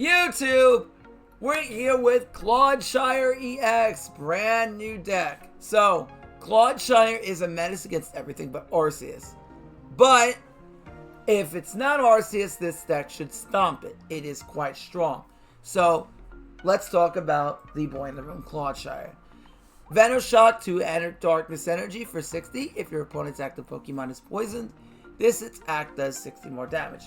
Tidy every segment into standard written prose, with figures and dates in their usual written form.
YouTube, we're here with CLODSIRE EX, brand new deck. So, CLODSIRE is a menace against everything but Arceus. But, if it's not Arceus, this deck should stomp it. It is quite strong. So, let's talk about the boy in the room, CLODSIRE. Venoshock to Darkness Energy for 60. If your opponent's active Pokemon is poisoned, this attack does 60 more damage.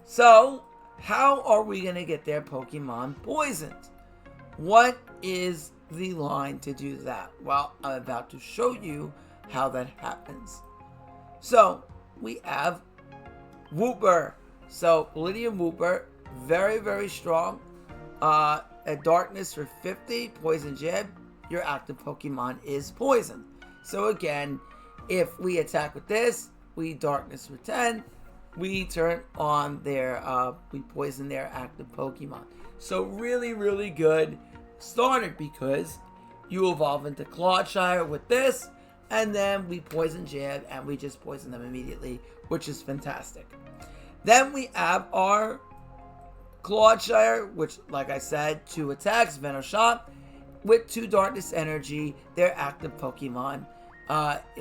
So, how are we going to get their Pokemon poisoned? What is the line to do that? Well, I'm about to show you how that happens. So, we have Wooper. So, Lydian Wooper, very, very strong. At Darkness for 50, Poison Jab, your active Pokemon is poisoned. So again, if we attack with this, we Darkness for 10, we turn on their, we poison their active Pokemon. So really, really good starter because you evolve into CLODSIRE with this, and then we Poison Jab, and we just poison them immediately, which is fantastic. Then we have our CLODSIRE, which, like I said, 2 attacks, Venoshock, with 2 Darkness Energy, their active Pokemon,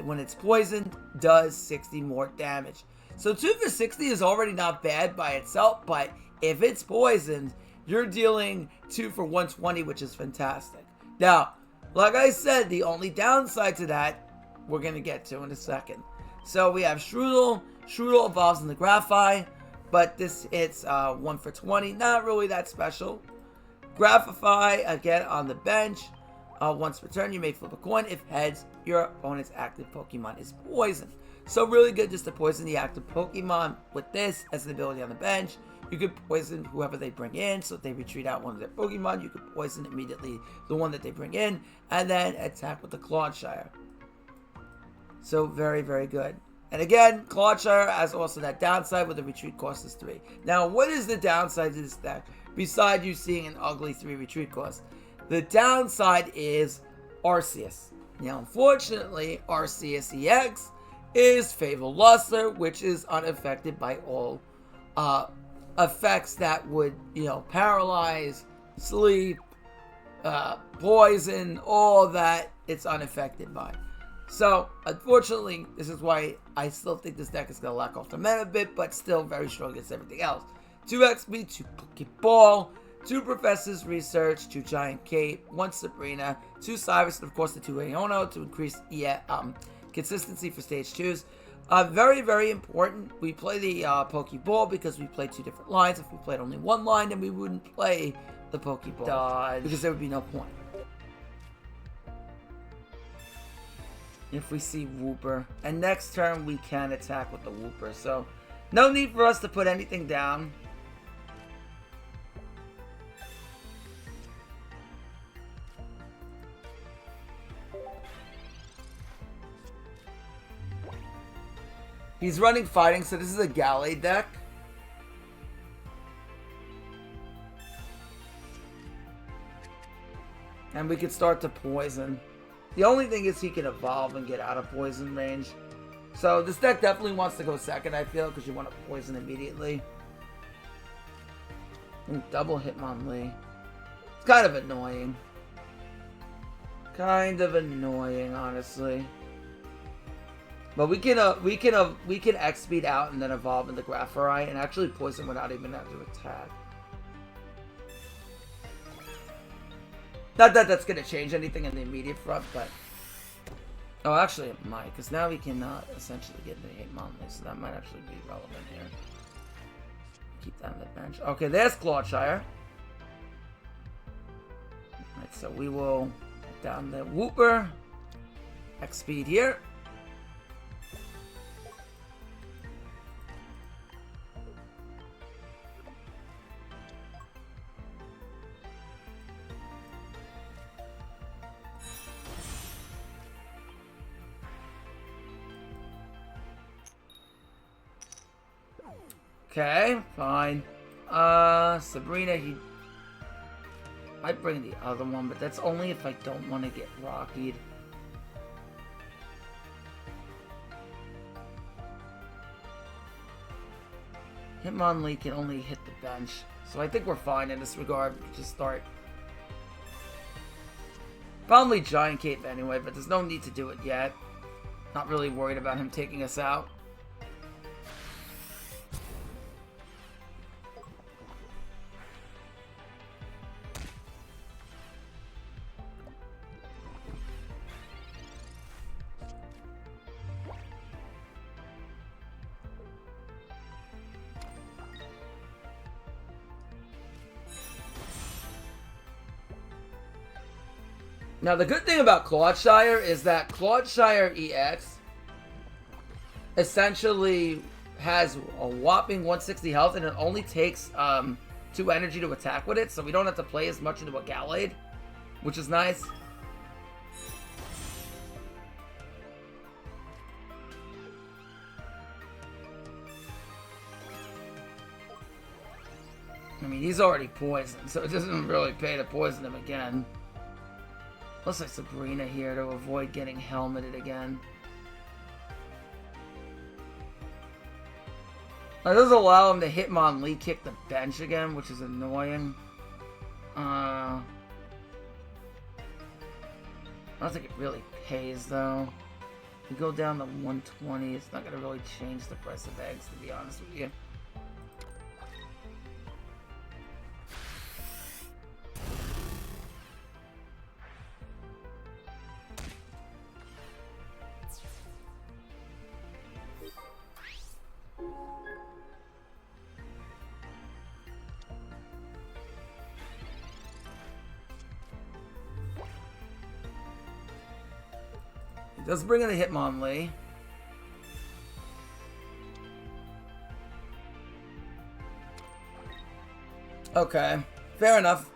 when it's poisoned, does 60 more damage. So 2 for 60 is already not bad by itself, but if it's poisoned, you're dealing 2 for 120, which is fantastic. Now, like I said, the only downside to that, we're going to get to in a second. So we have Strudel. Strudel evolves in the Grafaiai, but this hits 1 for 20, not really that special. Grafaiai, again on the bench. Once per turn, you may flip a coin. If heads, your opponent's active Pokemon is poisoned. So really good just to poison the active Pokemon with this as an ability on the bench. You could poison whoever they bring in, so if they retreat out one of their Pokemon, you could poison immediately the one that they bring in, and then attack with the CLODSIRE. So very, very good. And again, CLODSIRE has also that downside where the retreat cost is 3. Now, what is the downside to this deck? Besides you seeing an ugly 3 retreat cost. The downside is Arceus. Now, unfortunately, Arceus EX is fabled luster, which is unaffected by all effects that would, paralyze, sleep, poison, all that it's unaffected by. So, unfortunately, this is why I still think this deck is going to lack off the meta a bit, but still very strong against everything else. 2 XP, 2 Pokeball, 2 Professor's Research, 2 Giant Cape, 1 Sabrina, 2 Cyrus, and of course the 2 Aono to increase consistency for stage 2s. Very, very important. We play the Pokeball because we play 2 different lines. If we played only 1 line, then we wouldn't play the Pokeball. Dodge. Because there would be no point. If we see Wooper. And next turn, we can attack with the Wooper. So, no need for us to put anything down. He's running fighting, so this is a Galley deck. And we could start to poison. The only thing is he can evolve and get out of poison range. So this deck definitely wants to go second, I feel, because you want to poison immediately. Ooh, double Hitmonlee. It's kind of annoying. Kind of annoying, honestly. But we can X speed out and then evolve into Grafaiai and actually poison without even having to attack. Not that that's going to change anything in the immediate front, but... Oh, actually it might, because now we can essentially get into Hitmonlee, so that might actually be relevant here. Keep that on the bench. Okay, there's CLODSIRE. Alright, so we will put down the Wooper. X speed here. Okay, fine. Sabrina, he might bring the other one, but that's only if I don't want to get rockied. Hitmonlee can only hit the bench, So I think we're fine in this regard. Just start. Probably Giant Cape anyway, but there's no need to do it yet. Not really worried about him taking us out. Now, the good thing about CLODSIRE is that CLODSIRE EX essentially has a whopping 160 health, and it only takes 2 energy to attack with it, so we don't have to play as much into a Gallade, which is nice. I mean, he's already poisoned, so it doesn't really pay to poison him again. Looks like Sabrina here to avoid getting helmeted again. That does allow him to Hitmonlee kick the bench again, which is annoying. I don't think it really pays, though. We go down to 120, it's not going to really change the price of eggs, to be honest with you. Let's bring in the Hitmonlee. Okay, fair enough.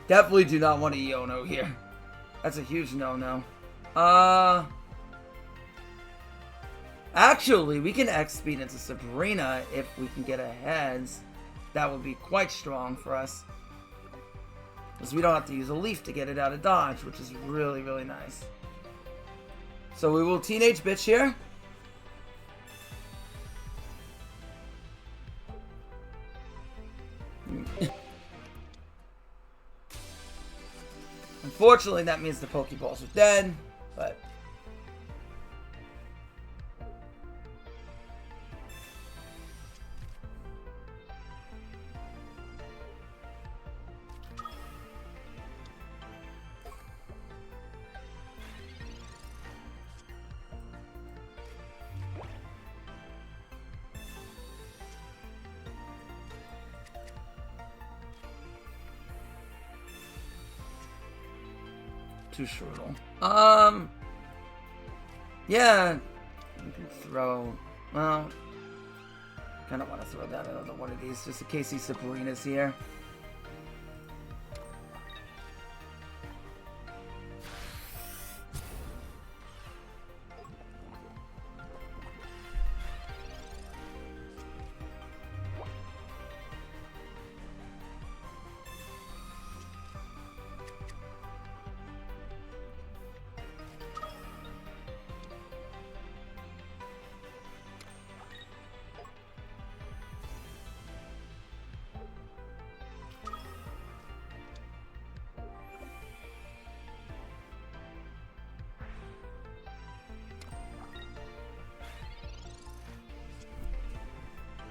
Definitely do not want a Yono here. That's a huge no-no. Actually, we can X-Speed into Sabrina if we can get a heads. That would be quite strong for us. Because we don't have to use a leaf to get it out of dodge, which is really, really nice. So we will Teenage Bitch here. Unfortunately, that means the Pokeballs are dead, but... Too shortle. Yeah, we can throw. Well, kind of want to throw down another one of these just in case these Sabrina's here.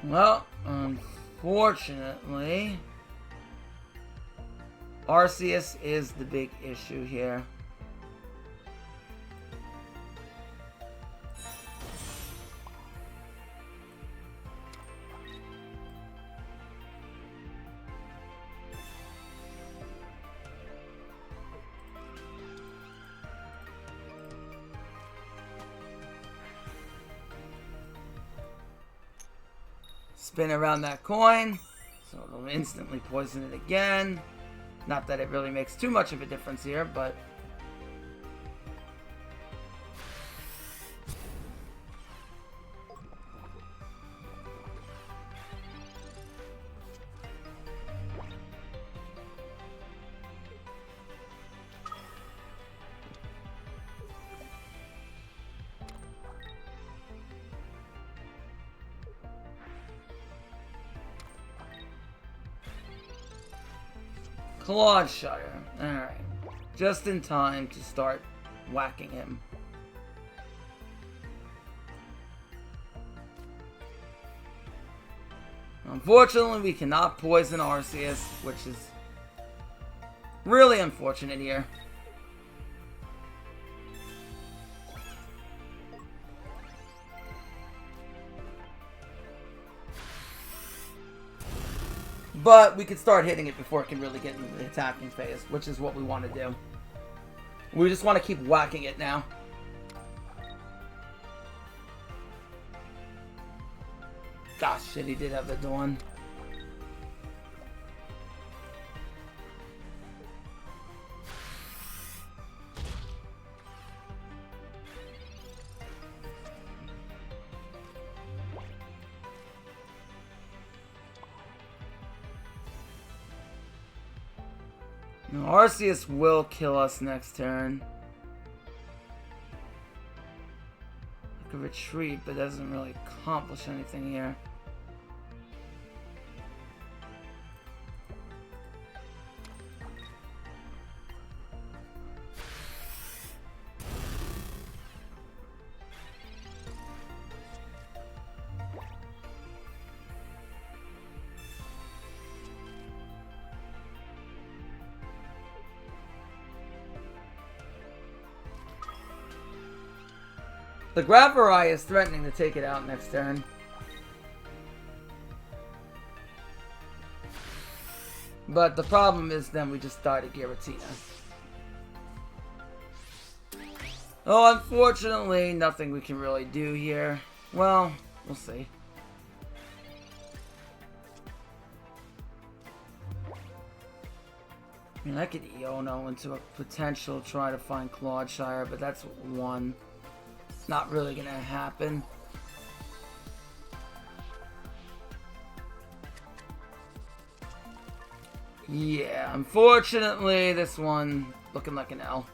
Well, unfortunately, Arceus is the big issue here. Spin around that coin, so it'll instantly poison it again. Not that it really makes too much of a difference here, but... CLODSIRE. Alright. Just in time to start whacking him. Unfortunately, we cannot poison Arceus, which is really unfortunate here. But we could start hitting it before it can really get into the attacking phase, which is what we want to do. We just want to keep whacking it now. Gosh, shit, he did have the Dawn. Now, Arceus will kill us next turn. I could retreat, but doesn't really accomplish anything here. The Grafaiai is threatening to take it out next turn. But the problem is then we just die to Giratina. Oh, unfortunately, nothing we can really do here. Well, we'll see. I mean, I could Iono into a potential try to find CLODSIRE, but that's one. Not really gonna happen. Yeah, unfortunately, this one looking like an L.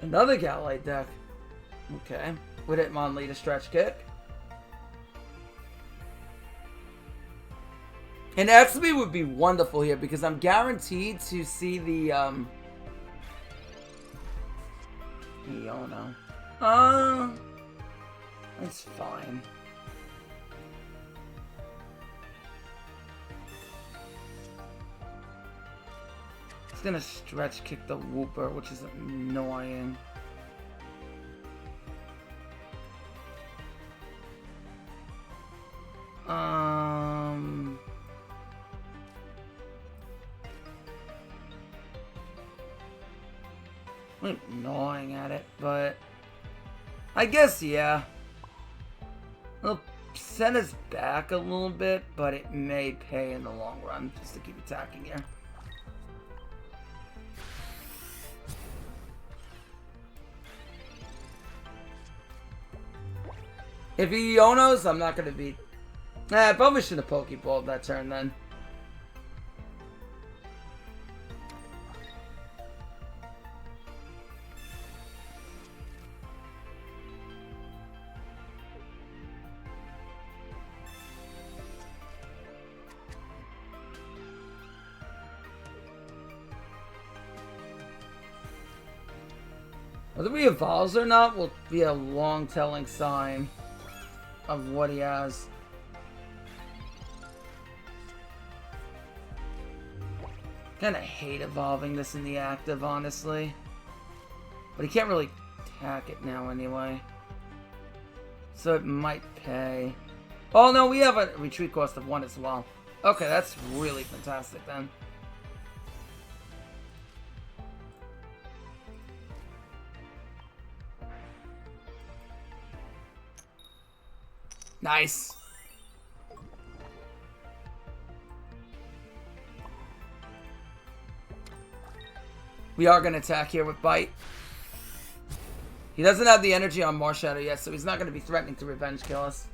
Another Gallight deck. Okay. Would Hitmonlee to stretch kick. And XB would be wonderful here because I'm guaranteed to see the Iono. That's fine. It's gonna stretch kick the Wooper, which is annoying. I'm gnawing at it, but I guess, yeah. It'll send us back a little bit, but it may pay in the long run just to keep attacking here. If he Ionos, I'm not going to be... I probably should have Pokeballed that turn then. Whether he evolves or not will be a long telling sign of what he has. Kinda hate evolving this in the active, honestly. But he can't really attack it now anyway. So it might pay. Oh no, we have a retreat cost of 1 as well. Okay, that's really fantastic then. Nice. We are going to attack here with Bite. He doesn't have the energy on Marshadow yet, so he's not going to be threatening to revenge kill us.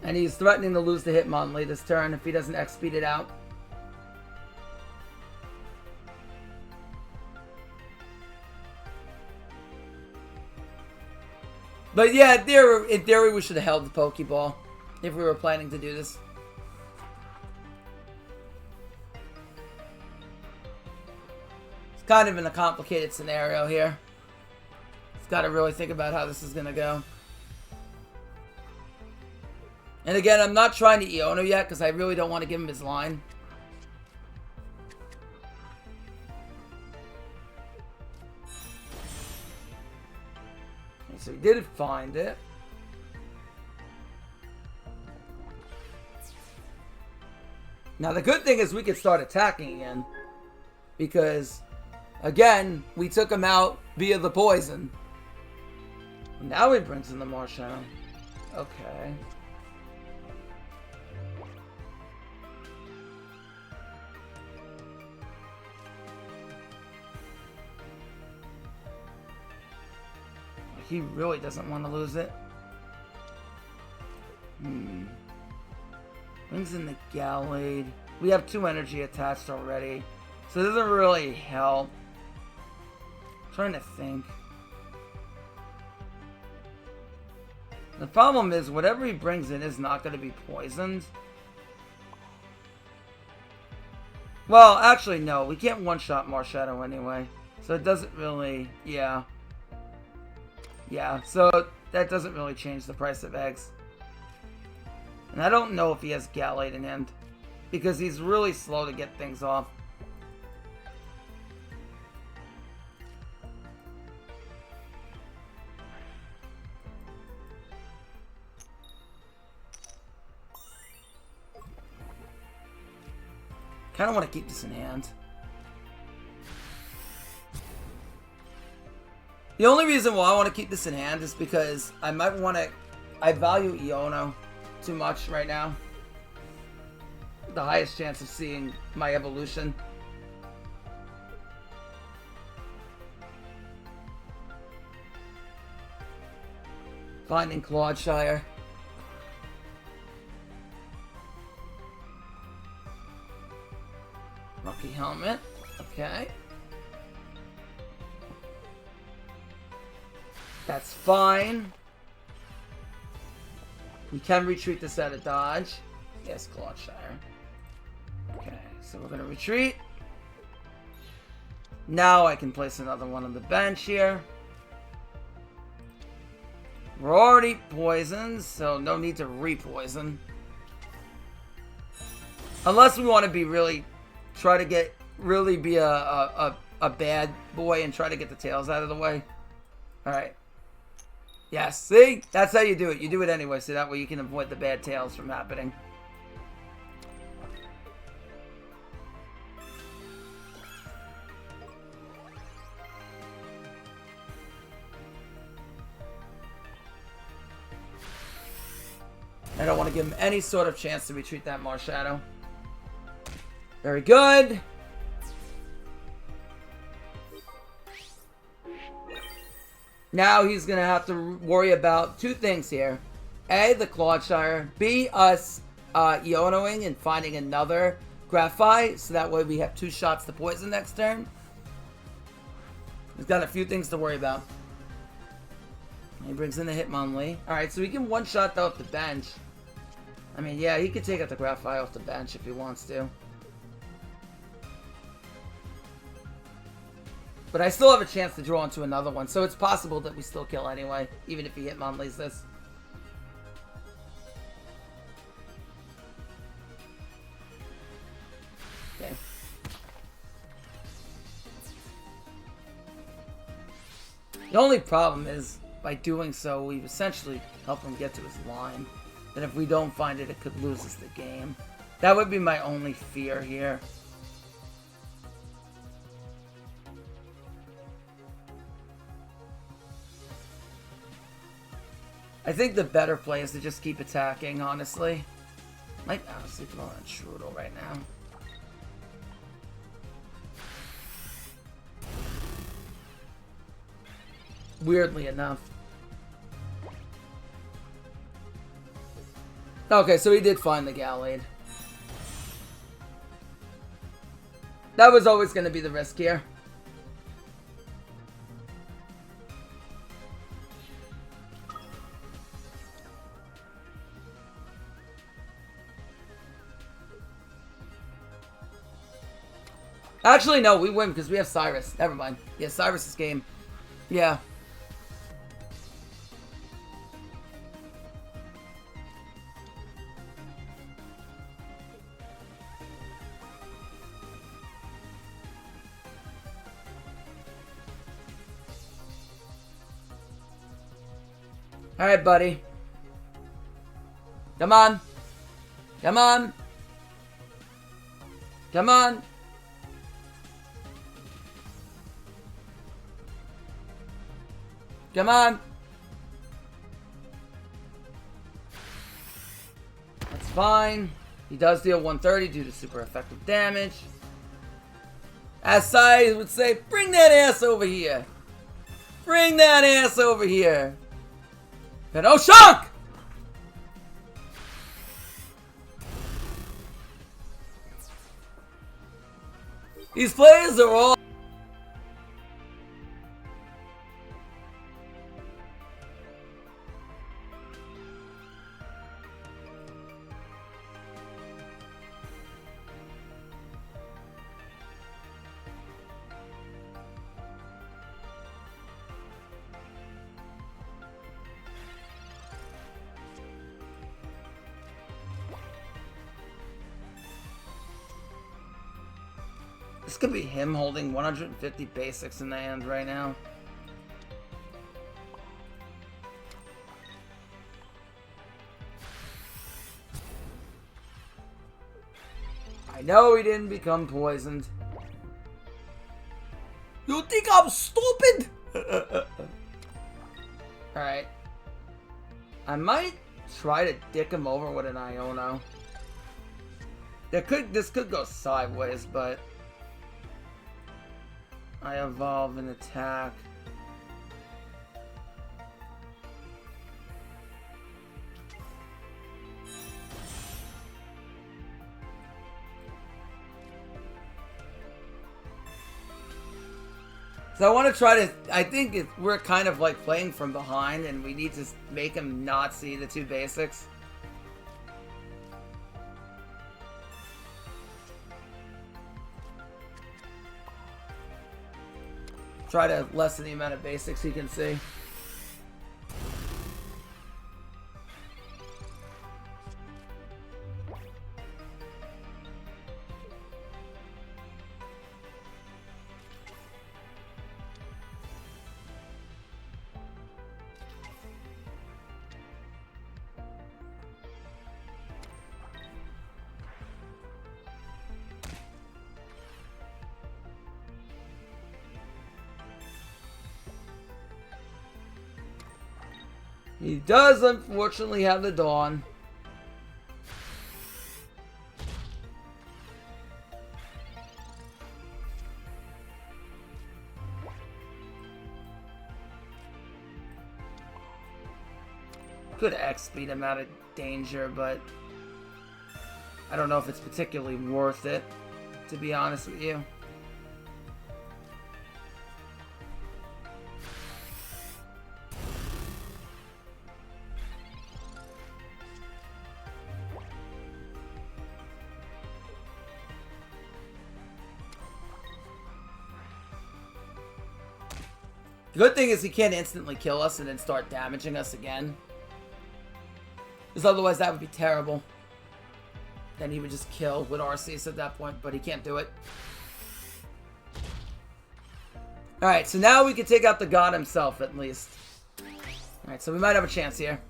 And he's threatening to lose the Hitmonlee this turn if he doesn't X-speed it out. But yeah, in theory, we should have held the Pokeball if we were planning to do this. It's kind of in a complicated scenario here. It's got to really think about how this is going to go. And again, I'm not trying to Iono yet because I really don't want to give him his line. Okay, so he did find it. Now the good thing is we could start attacking again. Because, again, we took him out via the poison. Now he brings in the Marshadow. Okay. He really doesn't want to lose it. Brings in the Gallade. We have 2 energy attached already. So it doesn't really help. I'm trying to think. The problem is whatever he brings in is not going to be poisoned. Well, actually no. We can't one-shot Marshadow anyway. So it doesn't really... Yeah. Yeah, so that doesn't really change the price of eggs. And I don't know if he has Gallade in hand. Because he's really slow to get things off. Kind of want to keep this in hand. The only reason why I want to keep this in hand is because I might want to... I value Iono too much right now. The highest chance of seeing my evolution. Finding CLODSIRE. Rocky Helmet. Okay. That's fine. We can retreat this out of dodge. Yes, CLODSIRE. Okay, so we're going to retreat. Now I can place another one on the bench here. We're already poisoned, so no need to re-poison. Unless we want to be really... Try to get... Really be a bad boy and try to get the tails out of the way. Alright. Yes, see? That's how you do it. You do it anyway, so that way you can avoid the bad tails from happening. I don't want to give him any sort of chance to retreat that Marshadow. Very good. Now he's going to have to worry about 2 things here. A, the CLODSIRE. B, us Ionoing and finding another Grafaiai, so that way we have 2 shots to poison next turn. He's got a few things to worry about. He brings in the Hitmonlee. Alright, so he can one-shot that off the bench. I mean, yeah, he could take out the Grafaiai off the bench if he wants to. But I still have a chance to draw into another one, so it's possible that we still kill anyway, even if he Hitmonlees this. Okay. The only problem is, by doing so, we essentially help him get to his line. That if we don't find it, it could lose us the game. That would be my only fear here. I think the better play is to just keep attacking, honestly. Might honestly throw on Trudel right now. Weirdly enough. Okay, so he did find the Gallade. That was always going to be the risk here. Actually, no, we win because we have Cyrus. Never mind. Yeah, Cyrus's game. Yeah. Alright, buddy. Come on. Come on. Come on. Come on. That's fine. He does deal 130 due to super effective damage. As Sai would say, bring that ass over here. Bring that ass over here. And oh, Shunk! These players are all... This could be him holding 150 basics in the hand right now. I know he didn't become poisoned. You think I'm stupid? Alright. I might try to dick him over with an Iono. This could go sideways, but... I evolve and attack. So I want to try to... I think we're kind of like playing from behind and we need to make him not see the two basics. Try to lessen the amount of basics he can see. He does, unfortunately, have the Dawn. Could X speed him out of danger, but I don't know if it's particularly worth it, to be honest with you. The good thing is he can't instantly kill us and then start damaging us again. Because otherwise that would be terrible. Then he would just kill with Arceus at that point, but he can't do it. Alright, so now we can take out the god himself at least. Alright, so we might have a chance here.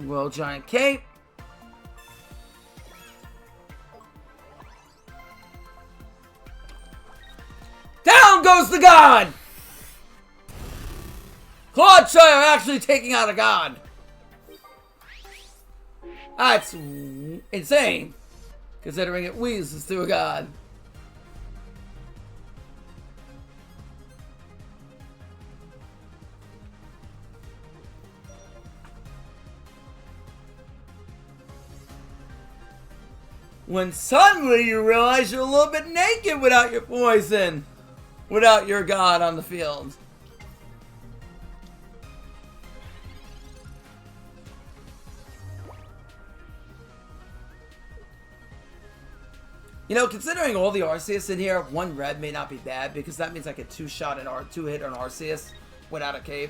Royal Giant Cape. Down goes the god! CLODSIRE actually taking out a god. That's insane, considering it wheezes through a god. When suddenly you realize you're a little bit naked without your poison, without your god on the field. You know, considering all the Arceus in here, one red may not be bad because that means I get two hit on Arceus without a cape.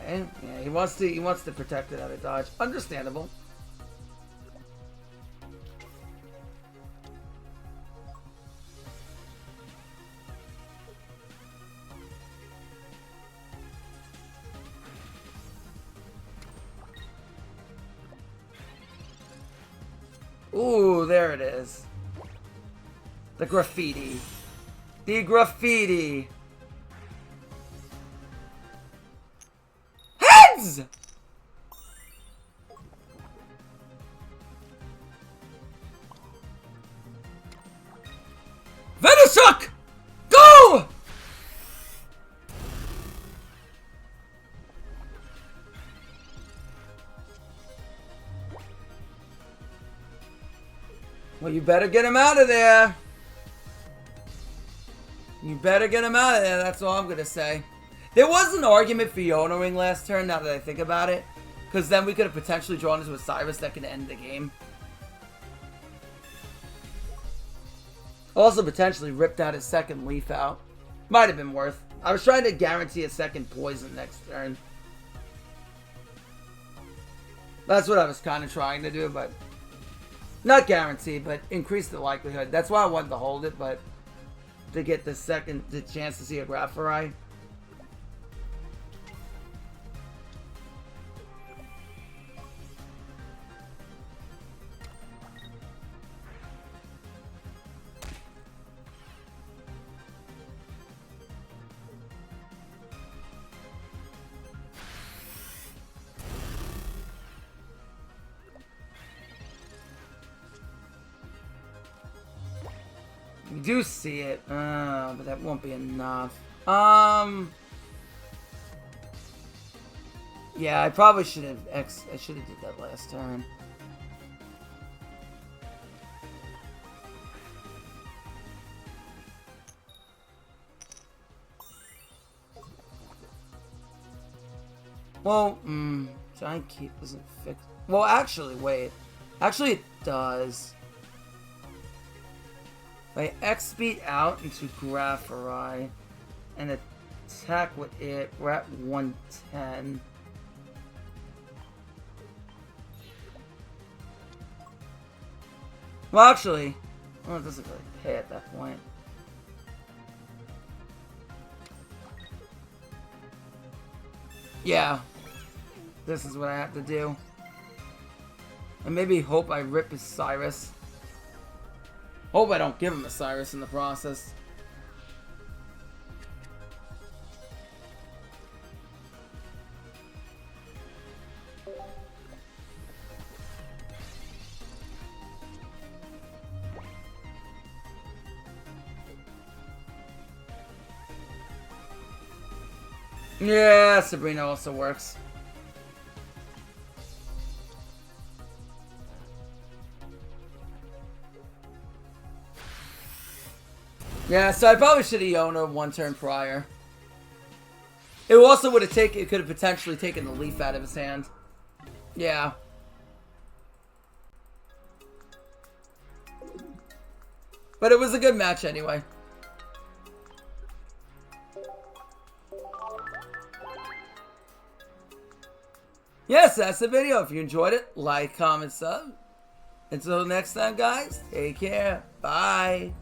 Okay, yeah, he wants to protect it out of dodge. Understandable. Ooh, there it is. The graffiti. The graffiti. Heads! Venusaur! Go! Well, you better get him out of there. You better get him out of there. That's all I'm going to say. There was an argument for Yonoing last turn, now that I think about it. Because then we could have potentially drawn into a Cyrus that could end the game. Also potentially ripped out his second Leaf out. Might have been worth. I was trying to guarantee a second Poison next turn. That's what I was kind of trying to do, but... Not guaranteed, but increase the likelihood. That's why I wanted to hold it, but... To get the chance to see a Grafaiai. We do see it, but that won't be enough. Yeah, I probably should have I should have did that last turn. Well, Giant Keep doesn't fix. Well, actually, wait. Actually, it does. I X-Beat out into Grafaiai and attack with it. We're at 110. Well, actually, well, it doesn't really pay at that point. Yeah, this is what I have to do. And maybe hope I rip his Cyrus. Hope I don't give him a Cyrus in the process. Yeah, Sabrina also works. Yeah, so I probably should have Yono one turn prior. It also would have taken, it could have potentially taken the Leaf out of his hand. Yeah. But it was a good match anyway. Yes, that's the video. If you enjoyed it, like, comment, sub. Until next time, guys, take care. Bye.